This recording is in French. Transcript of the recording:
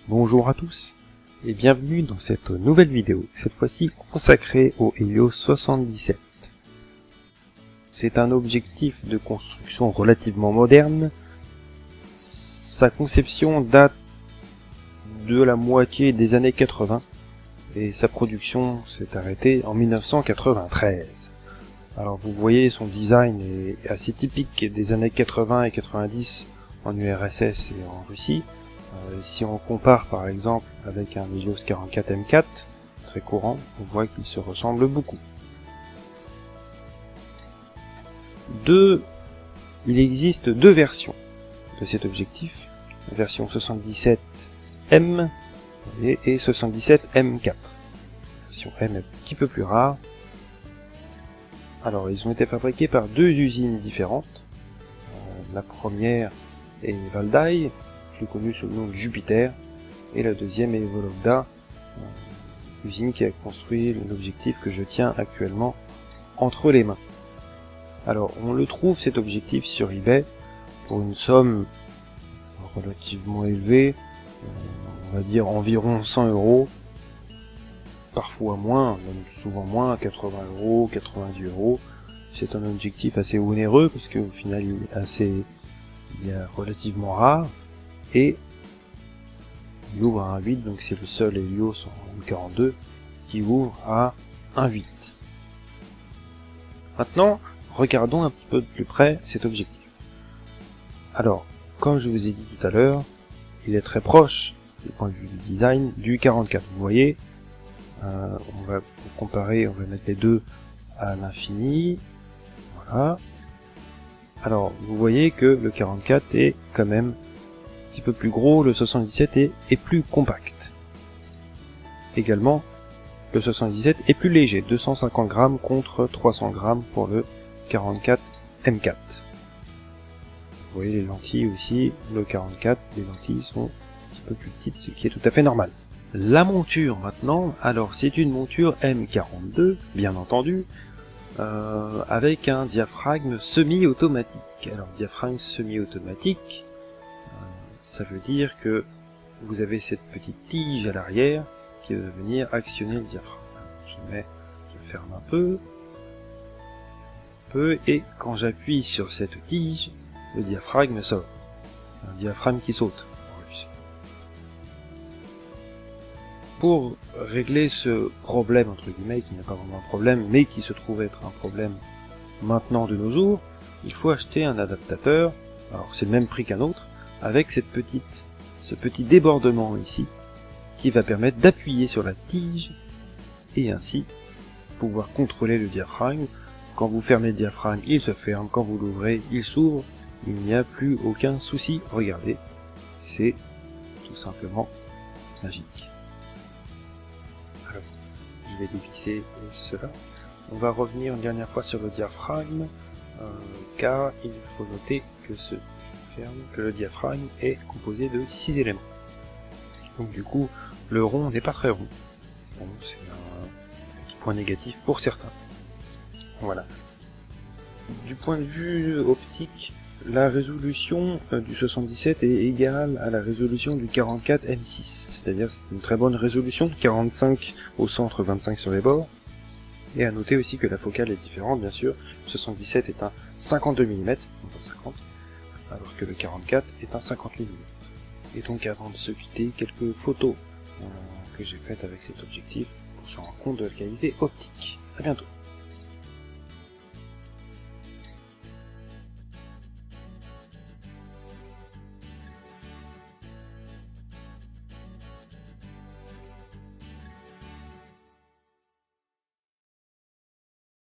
Bonjour à tous et bienvenue dans cette nouvelle vidéo, cette fois-ci consacrée au Helios 77. C'est un objectif de construction relativement moderne. Sa conception date de la moitié des années 80 et sa production s'est arrêtée en 1993. Alors vous voyez, son design est assez typique des années 80 et 90 en URSS et en Russie. Si on compare par exemple avec un Helios 44 M4, très courant, on voit qu'ils se ressemblent beaucoup. Il existe deux versions de cet objectif, la version 77M et 77M4. La version M est un petit peu plus rare. Alors ils ont été fabriqués par deux usines différentes. La première est Valdai, plus connue sous le nom de Jupiter, et la deuxième est Vologda, usine qui a construit l'objectif que je tiens actuellement entre les mains. Alors on le trouve cet objectif sur eBay pour une somme relativement élevée, on va dire environ 100 €, parfois moins, même souvent moins, 80 €, 90 €. C'est un objectif assez onéreux parce qu'au final il est relativement rare. Et il ouvre à 1.8, donc c'est le seul Helios en 42 qui ouvre à 1.8. Maintenant, regardons un petit peu de plus près cet objectif. Alors, comme je vous ai dit tout à l'heure, il est très proche, du point de vue du design, du 44. Vous voyez, on va comparer, on va mettre les deux à l'infini. Voilà. Alors, vous voyez que le 44 est quand même petit peu plus gros, le 77 est plus compact. Également, le 77 est plus léger, 250 grammes contre 300 grammes pour le 44 M4. Vous voyez les lentilles aussi, le 44, les lentilles sont un petit peu plus petites, ce qui est tout à fait normal. La monture maintenant, alors c'est une monture M42, bien entendu, avec un diaphragme semi-automatique. Alors diaphragme semi-automatique, ça veut dire que vous avez cette petite tige à l'arrière qui va venir actionner le diaphragme. Je ferme un peu, et quand j'appuie sur cette tige, le diaphragme sort. Un diaphragme qui saute en russe. Pour régler ce problème, entre guillemets, qui n'est pas vraiment un problème, mais qui se trouve être un problème maintenant de nos jours, il faut acheter un adaptateur, alors c'est le même prix qu'un autre, avec ce petit débordement ici, qui va permettre d'appuyer sur la tige, et ainsi pouvoir contrôler le diaphragme. Quand vous fermez le diaphragme, il se ferme, quand vous l'ouvrez, il s'ouvre, il n'y a plus aucun souci. Regardez, c'est tout simplement magique. Alors, je vais dévisser cela. On va revenir une dernière fois sur le diaphragme, car il faut noter que le diaphragme est composé de 6 éléments. Donc du coup, le rond n'est pas très rond. Bon, c'est un petit point négatif pour certains. Voilà. Du point de vue optique, la résolution du 77 est égale à la résolution du 44 M6. C'est-à-dire c'est une très bonne résolution, 45 au centre, 25 sur les bords. Et à noter aussi que la focale est différente, bien sûr. Le 77 est un 52 mm, non pas 50. Alors que le 44 est un 50 mm. Et donc avant de se quitter, quelques photos que j'ai faites avec cet objectif pour se rendre compte de la qualité optique. À bientôt.